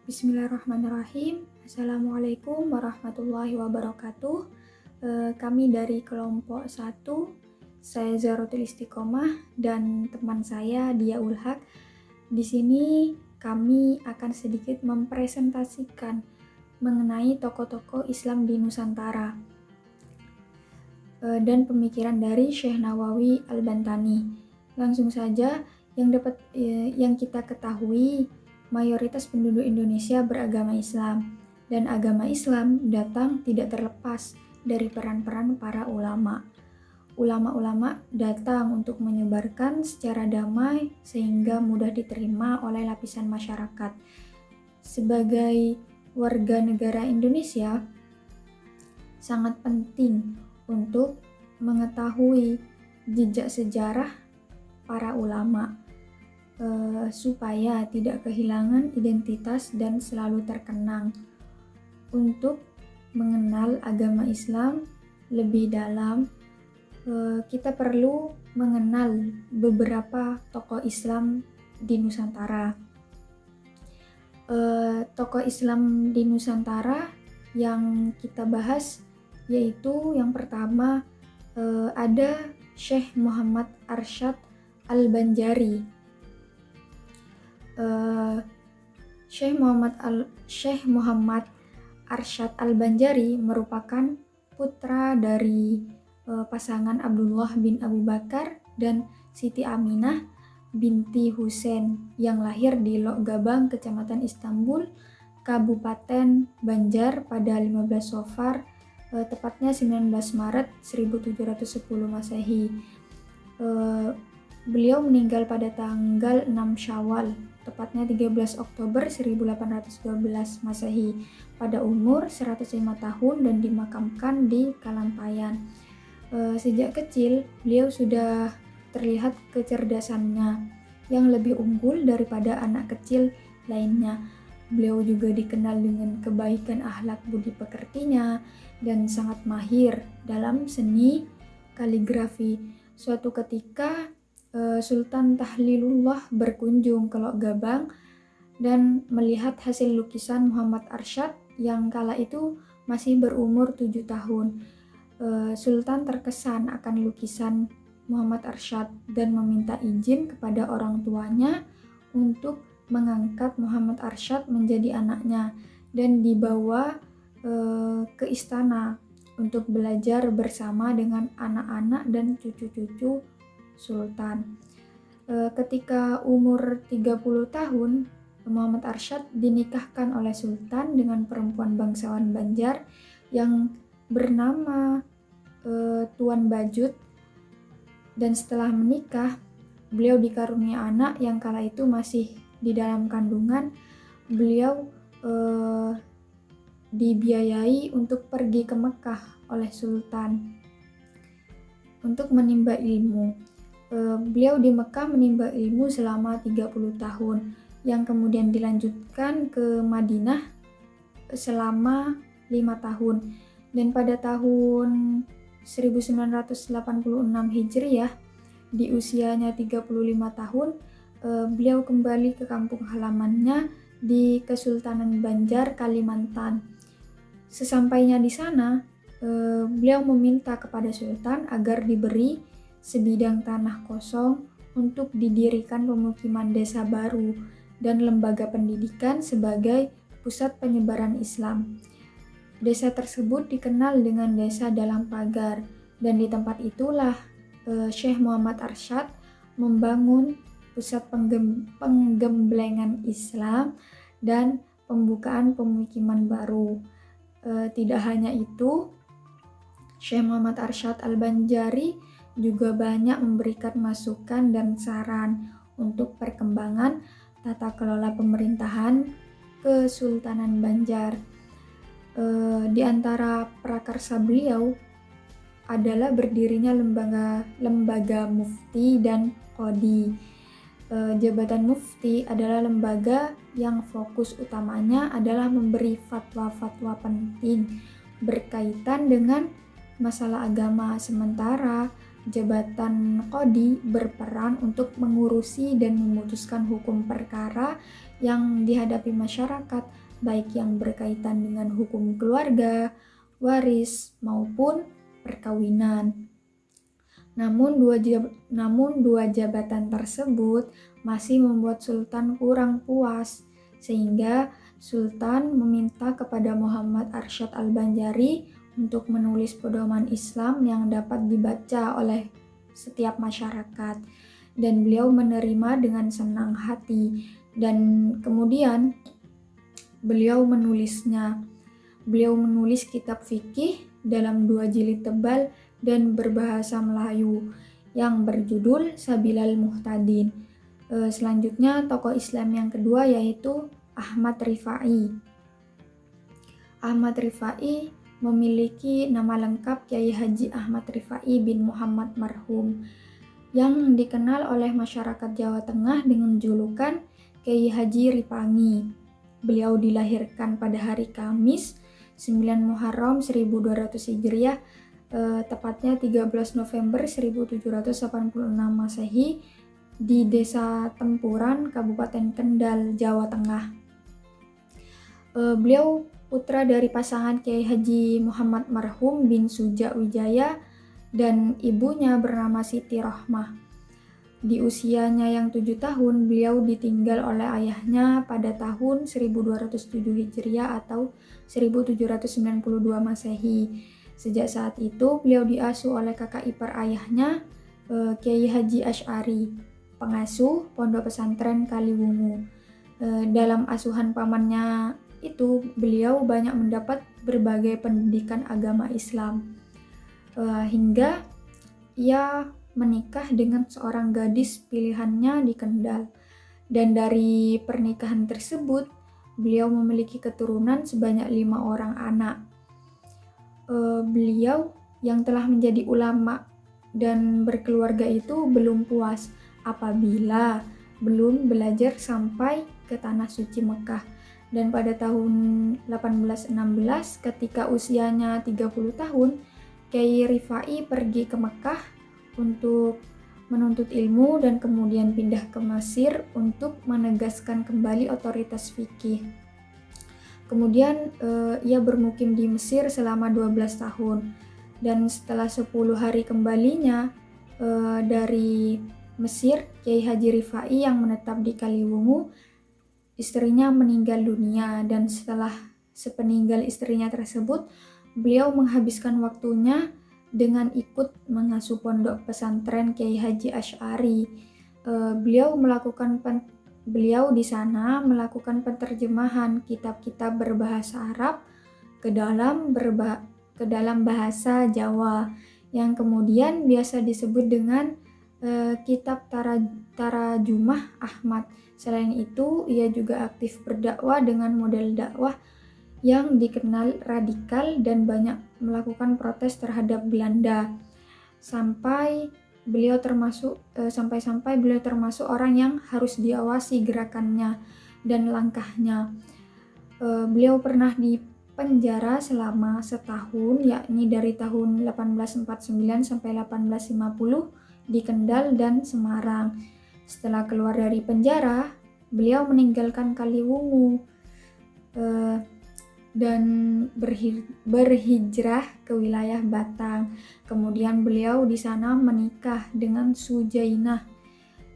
Bismillahirrahmanirrahim. Assalamualaikum warahmatullahi wabarakatuh. Kami dari kelompok 1, saya Zahratul Istiqomah dan teman saya Dia Ulhaq. Di sini kami akan sedikit mempresentasikan mengenai tokoh-tokoh Islam di Nusantara dan pemikiran dari Syekh Nawawi Al-Bantani. Langsung saja, yang kita ketahui, mayoritas penduduk Indonesia beragama Islam, dan agama Islam datang tidak terlepas dari peran-peran para ulama. Ulama-ulama datang untuk menyebarkan secara damai sehingga mudah diterima oleh lapisan masyarakat. Sebagai warga negara Indonesia, sangat penting untuk mengetahui jejak sejarah para ulama supaya tidak kehilangan identitas dan selalu terkenang. Untuk mengenal agama Islam lebih dalam, kita perlu mengenal beberapa tokoh Islam di Nusantara. Tokoh Islam di Nusantara yang kita bahas yaitu yang pertama ada Syekh Muhammad Arsyad Al-Banjari. Syekh Muhammad Arsyad Al-Banjari merupakan putra dari pasangan Abdullah bin Abu Bakar dan Siti Aminah binti Husain yang lahir di Lok Gabang, Kecamatan Istanbul, Kabupaten Banjar pada 15 Safar, tepatnya 19 Maret 1710 Masehi. Beliau meninggal pada tanggal 6 Syawal, tepatnya 13 Oktober 1812 Masehi, pada umur 105 tahun dan dimakamkan di Kalampayan. Sejak kecil, beliau sudah terlihat kecerdasannya yang lebih unggul daripada anak kecil lainnya. Beliau juga dikenal dengan kebaikan akhlak budi pekertinya dan sangat mahir dalam seni kaligrafi. Suatu ketika Sultan Tahlilullah berkunjung ke Lok Gabang dan melihat hasil lukisan Muhammad Arsyad yang kala itu masih berumur 7 tahun. Sultan terkesan akan lukisan Muhammad Arsyad dan meminta izin kepada orang tuanya untuk mengangkat Muhammad Arsyad menjadi anaknya dan dibawa ke istana untuk belajar bersama dengan anak-anak dan cucu-cucu Sultan. Ketika umur 30 tahun, Muhammad Arsyad dinikahkan oleh Sultan dengan perempuan bangsawan Banjar yang bernama Tuan Bajut, dan setelah menikah, beliau dikarunia anak yang kala itu masih di dalam kandungan. Beliau dibiayai untuk pergi ke Mekah oleh Sultan untuk menimba ilmu. Beliau di Mekah menimba ilmu selama 30 tahun, yang kemudian dilanjutkan ke Madinah selama 5 tahun. Dan pada tahun 1986 Hijriah, di usianya 35 tahun, beliau kembali ke kampung halamannya di Kesultanan Banjar, Kalimantan. Sesampainya di sana, beliau meminta kepada Sultan agar diberi sebidang tanah kosong untuk didirikan pemukiman desa baru dan lembaga pendidikan sebagai pusat penyebaran Islam. Desa tersebut dikenal dengan Desa Dalam Pagar, dan di tempat itulah Syekh Muhammad Arsyad membangun pusat penggemblengan Islam dan pembukaan pemukiman baru. Tidak hanya itu, Syekh Muhammad Arsyad Al-Banjari juga banyak memberikan masukan dan saran untuk perkembangan tata kelola pemerintahan Kesultanan Banjar. Di antara prakarsa beliau adalah berdirinya lembaga mufti dan qadi. Jabatan mufti adalah lembaga yang fokus utamanya adalah memberi fatwa-fatwa penting berkaitan dengan masalah agama, sementara jabatan qadi berperan untuk mengurusi dan memutuskan hukum perkara yang dihadapi masyarakat, baik yang berkaitan dengan hukum keluarga, waris, maupun perkawinan. Namun dua jabatan tersebut masih membuat Sultan kurang puas, sehingga Sultan meminta kepada Muhammad Arsyad Al-Banjari untuk menulis pedoman Islam yang dapat dibaca oleh setiap masyarakat. Dan beliau menerima dengan senang hati, dan kemudian beliau menulisnya. Beliau menulis kitab fikih dalam 2 jilid tebal dan berbahasa Melayu yang berjudul Sabilal Muhtadin. Selanjutnya tokoh Islam yang kedua yaitu Ahmad Rifai. Ahmad Rifai memiliki nama lengkap Kiai Haji Ahmad Rifai bin Muhammad Marhum, yang dikenal oleh masyarakat Jawa Tengah dengan julukan Kiai Haji Ripangi. Beliau dilahirkan pada hari Kamis 9 Muharram 1200 Hijriah, tepatnya 13 November 1786 Masehi di Desa Tempuran, Kabupaten Kendal, Jawa Tengah. Beliau putra dari pasangan Kiai Haji Muhammad Marhum bin Suja Wijaya dan ibunya bernama Siti Rohmah. Di usianya yang 7 tahun, beliau ditinggal oleh ayahnya pada tahun 1207 Hijriah atau 1792 Masehi. Sejak saat itu, beliau diasuh oleh kakak ipar ayahnya, Kiai Haji Asy'ari, pengasuh Pondok Pesantren Kaliwungu. Dalam asuhan pamannya itu, beliau banyak mendapat berbagai pendidikan agama Islam. Hingga ia menikah dengan seorang gadis pilihannya di Kendal. Dan dari pernikahan tersebut, beliau memiliki keturunan sebanyak 5 orang anak. Beliau yang telah menjadi ulama dan berkeluarga itu belum puas apabila belum belajar sampai ke Tanah Suci Mekah. Dan pada tahun 1816 ketika usianya 30 tahun, Kiai Rifai pergi ke Mekah untuk menuntut ilmu dan kemudian pindah ke Mesir untuk menegaskan kembali otoritas fikih. Kemudian ia bermukim di Mesir selama 12 tahun, dan setelah 10 hari kembalinya dari Mesir, Kiai Haji Rifai yang menetap di Kaliwungu, istrinya meninggal dunia. Dan setelah sepeninggal istrinya tersebut, beliau menghabiskan waktunya dengan ikut mengasuh pondok pesantren Kiai Haji Asy'ari. Beliau di sana melakukan penerjemahan kitab-kitab berbahasa Arab ke dalam bahasa Jawa, yang kemudian biasa disebut dengan kitab Tarajumah Ahmad. Selain itu, ia juga aktif berdakwah dengan model dakwah yang dikenal radikal dan banyak melakukan protes terhadap Belanda. Sampai beliau termasuk orang yang harus diawasi gerakannya dan langkahnya. Beliau pernah dipenjara selama setahun, yakni dari tahun 1849 sampai 1850 di Kendal dan Semarang. Setelah keluar dari penjara, beliau meninggalkan Kaliwungu dan berhijrah ke wilayah Batang. Kemudian beliau di sana menikah dengan Sujainah,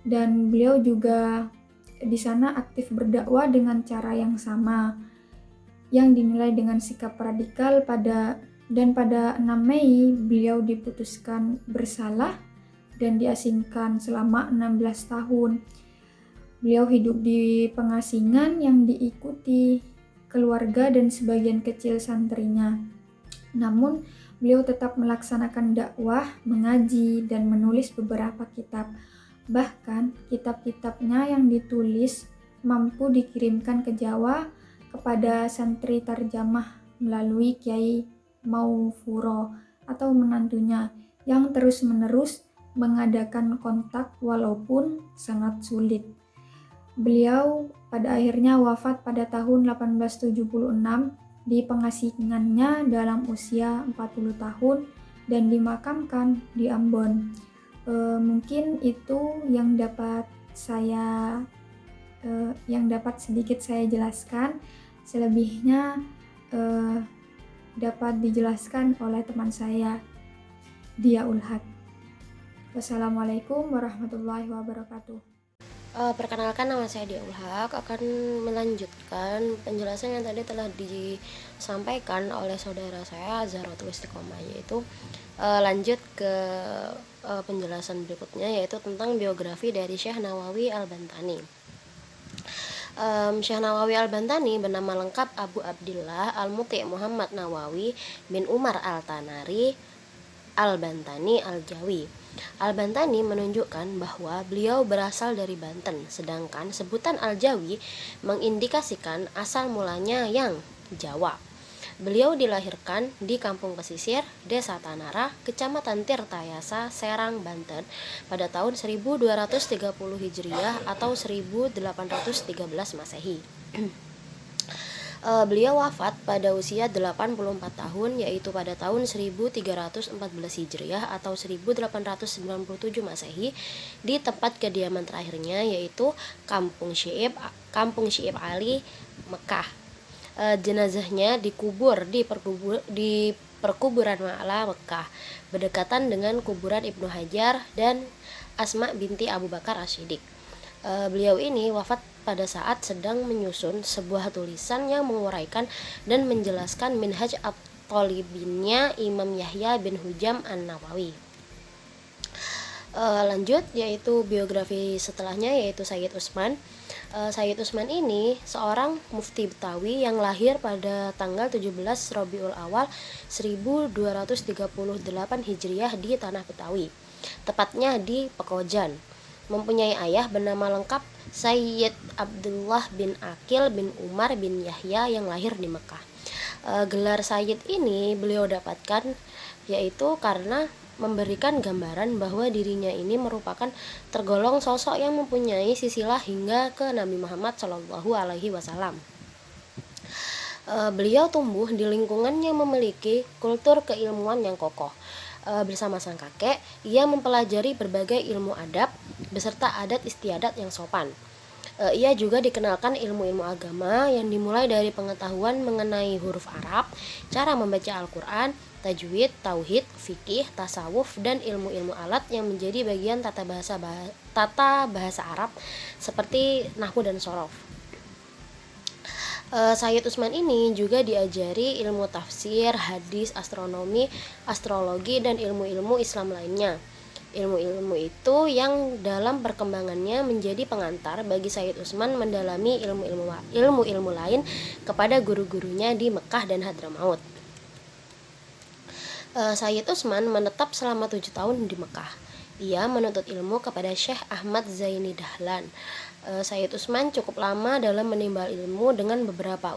dan beliau juga di sana aktif berdakwah dengan cara yang sama yang dinilai dengan sikap radikal. Pada 6 Mei beliau diputuskan bersalah dan diasingkan selama 16 tahun. Beliau hidup di pengasingan yang diikuti keluarga dan sebagian kecil santrinya. Namun, beliau tetap melaksanakan dakwah, mengaji, dan menulis beberapa kitab. Bahkan, kitab-kitabnya yang ditulis mampu dikirimkan ke Jawa kepada santri tarjamah melalui Kiai Maufuro atau menantunya yang terus-menerus mengadakan kontak walaupun sangat sulit. Beliau pada akhirnya wafat pada tahun 1876 di pengasingannya dalam usia 40 tahun dan dimakamkan di Ambon. Mungkin itu yang dapat saya yang dapat sedikit saya jelaskan. Selebihnya dapat dijelaskan oleh teman saya, Dia Ulhad. Wassalamualaikum warahmatullahi wabarakatuh. Perkenalkan, nama saya Dia Ulhak, akan melanjutkan penjelasan yang tadi telah disampaikan oleh saudara saya Zahratul Istiqomah, yaitu lanjut ke penjelasan berikutnya, yaitu tentang biografi dari Syekh Nawawi Al-Bantani. Syekh Nawawi Al-Bantani bernama lengkap Abu Abdillah Al-Muti' Muhammad Nawawi bin Umar Al-Tanari Al-Bantani Al-Jawi. Al-Bantani menunjukkan bahwa beliau berasal dari Banten, sedangkan sebutan Al-Jawi mengindikasikan asal mulanya yang Jawa. Beliau dilahirkan di Kampung Pesisir, Desa Tanara, Kecamatan Tirtayasa, Serang, Banten pada tahun 1230 Hijriah atau 1813 Masehi. Beliau wafat pada usia 84 tahun, yaitu pada tahun 1314 Hijriah atau 1897 Masehi di tempat kediaman terakhirnya, yaitu Kampung Syi'ib Ali, Mekah. Jenazahnya dikubur di perkuburan Ma'la, Mekah, berdekatan dengan kuburan Ibnu Hajar dan Asma binti Abu Bakar As-Siddiq. Beliau ini wafat pada saat sedang menyusun sebuah tulisan yang menguraikan dan menjelaskan Minhaj at-Thalibinnya Imam Yahya bin Hujam An-Nawawi. Lanjut, yaitu biografi setelahnya, yaitu Sayyid Utsman. Sayyid Utsman ini seorang mufti Betawi yang lahir pada tanggal 17 Rabiul Awal 1238 Hijriah di Tanah Betawi, tepatnya di Pekojan. Mempunyai ayah bernama lengkap Sayyid Abdullah bin Akil bin Umar bin Yahya yang lahir di Mekah. Gelar Sayyid ini beliau dapatkan yaitu karena memberikan gambaran bahwa dirinya ini merupakan tergolong sosok yang mempunyai silsilah hingga ke Nabi Muhammad SAW. Beliau tumbuh di lingkungan yang memiliki kultur keilmuan yang kokoh. Bersama sang kakek, ia mempelajari berbagai ilmu adab beserta adat istiadat yang sopan. Ia juga dikenalkan ilmu-ilmu agama yang dimulai dari pengetahuan mengenai huruf Arab, cara membaca Al-Quran, tajwid, tauhid, fikih, tasawuf, dan ilmu-ilmu alat yang menjadi bagian tata bahasa Arab seperti nahwu dan shorof. Sayyid Utsman ini juga diajari ilmu tafsir, hadis, astronomi, astrologi, dan ilmu-ilmu Islam lainnya. Ilmu-ilmu itu yang dalam perkembangannya menjadi pengantar bagi Sayyid Utsman mendalami ilmu-ilmu lain kepada guru-gurunya di Mekah dan Hadramaut. Sayyid Utsman menetap selama 7 tahun di Mekah. Ia menuntut ilmu kepada Syekh Ahmad Zaini Dahlan. Sayyid Utsman cukup lama dalam menimbal ilmu dengan beberapa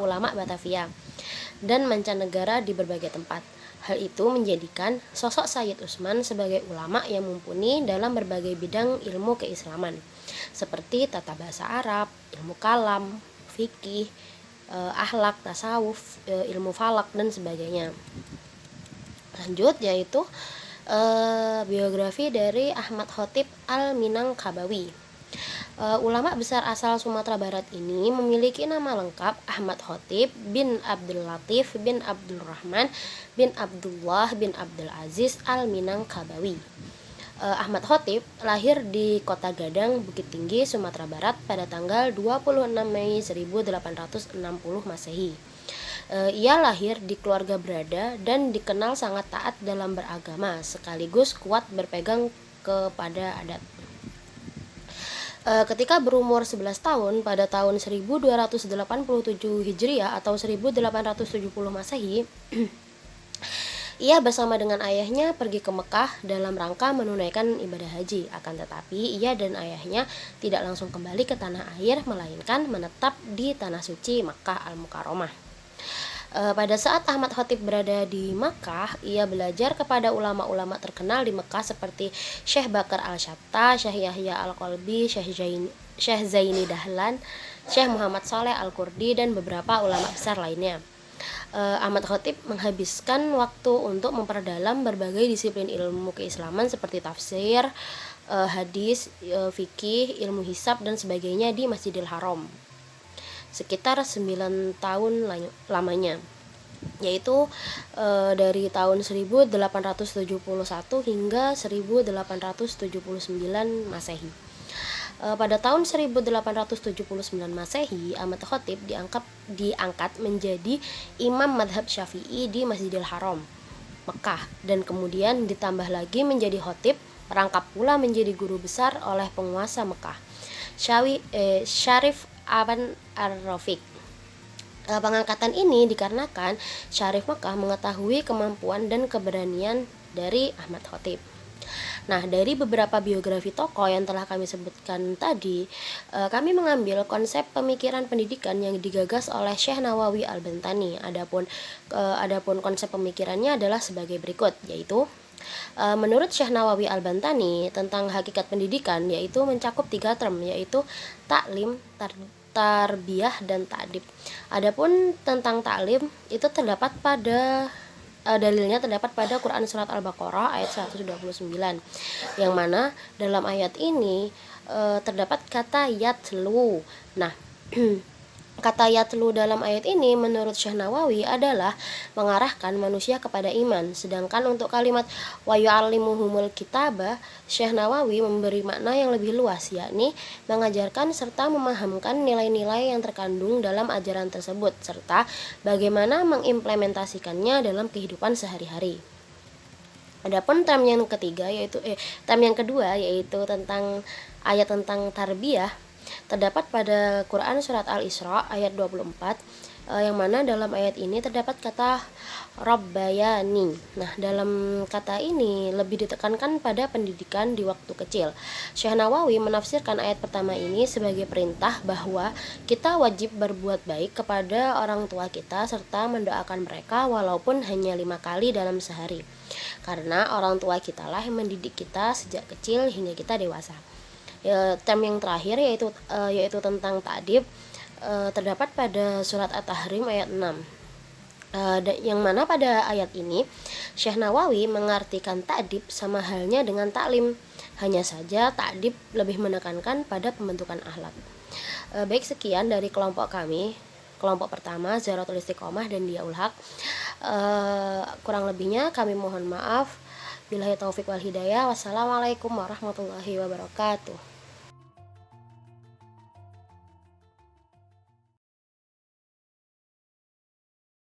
ulama Batavia dan mancanegara di berbagai tempat. Hal itu menjadikan sosok Sayyid Utsman sebagai ulama yang mumpuni dalam berbagai bidang ilmu keislaman, seperti tata bahasa Arab, ilmu kalam, fikih, akhlak, tasawuf, ilmu falak, dan sebagainya. Lanjut, yaitu biografi dari Ahmad Khotib Al-Minangkabawi. Ulama besar asal Sumatera Barat ini memiliki nama lengkap Ahmad Khotib bin Abdul Latif bin Abdul Rahman bin Abdullah bin Abdul Aziz Al-Minangkabawi. Ahmad Khotib lahir di Kota Gadang, Bukit Tinggi, Sumatera Barat pada tanggal 26 Mei 1860 Masehi. Ia lahir di keluarga berada dan dikenal sangat taat dalam beragama, sekaligus kuat berpegang kepada adat. Ketika berumur 11 tahun pada tahun 1287 Hijriah atau 1870 Masehi, ia bersama dengan ayahnya pergi ke Mekah dalam rangka menunaikan ibadah haji. Akan tetapi ia dan ayahnya tidak langsung kembali ke tanah air, melainkan menetap di tanah suci Makkah Al-Mukarramah. Pada saat Ahmad Khotib berada di Makkah, ia belajar kepada ulama-ulama terkenal di Makkah seperti Syekh Bakar Al-Syatta, Syekh Yahya Al-Qalbi, Syekh Zaini Dahlan, Syekh Muhammad Saleh Al-Kurdi, dan beberapa ulama besar lainnya. Ahmad Khatib menghabiskan waktu untuk memperdalam berbagai disiplin ilmu keislaman seperti tafsir, hadis, fikih, ilmu hisab dan sebagainya di Masjidil Haram sekitar 9 tahun lamanya, yaitu dari tahun 1871 hingga 1879 Masehi. Pada tahun 1879 Masehi, Ahmad Khatib diangkat menjadi imam madhab Syafi'i di Masjidil Haram, Mekah, dan kemudian ditambah lagi menjadi khatib, merangkap pula menjadi guru besar oleh penguasa Mekah, Syarif Aban Ar-Rafiq. Pengangkatan ini dikarenakan Syarif Mekah mengetahui kemampuan dan keberanian dari Ahmad Khatib. Nah, dari beberapa biografi tokoh yang telah kami sebutkan tadi, kami mengambil konsep pemikiran pendidikan yang digagas oleh Syekh Nawawi Al-Bantani. Adapun konsep pemikirannya adalah sebagai berikut, yaitu menurut Syekh Nawawi Al-Bantani tentang hakikat pendidikan yaitu mencakup 3 term, yaitu taklim, tarbiyah, dan ta'dib. Adapun tentang taklim itu terdapat pada dalilnya terdapat pada Quran Surat Al-Baqarah ayat 129, yang mana dalam ayat ini terdapat kata yatlu. Nah, kata yatlu dalam ayat ini menurut Syekh Nawawi adalah mengarahkan manusia kepada iman, sedangkan untuk kalimat wa yu'allimuhumul kitaba, Syekh Nawawi memberi makna yang lebih luas, yakni mengajarkan serta memahamkan nilai-nilai yang terkandung dalam ajaran tersebut serta bagaimana mengimplementasikannya dalam kehidupan sehari-hari. Adapun term yang kedua yaitu tentang ayat tentang tarbiyah terdapat pada Quran Surat Al-Isra ayat 24, yang mana dalam ayat ini terdapat kata Rabbayani. Nah, dalam kata ini lebih ditekankan pada pendidikan di waktu kecil. Syekh Nawawi menafsirkan ayat pertama ini sebagai perintah bahwa kita wajib berbuat baik kepada orang tua kita serta mendoakan mereka walaupun hanya 5 kali dalam sehari, karena orang tua kita lah yang mendidik kita sejak kecil hingga kita dewasa. Term yang terakhir yaitu tentang ta'dib terdapat pada surat At-Tahrim ayat 6, yang mana pada ayat ini Syekh Nawawi mengartikan ta'dib sama halnya dengan taklim, hanya saja ta'dib lebih menekankan pada pembentukan akhlak. Baik, sekian dari kelompok kami. Kelompok pertama Zahratul Istiqomah dan Diyaul Haq. Kurang lebihnya kami mohon maaf. Billahi taufik wal hidayah. Wassalamualaikum warahmatullahi wabarakatuh.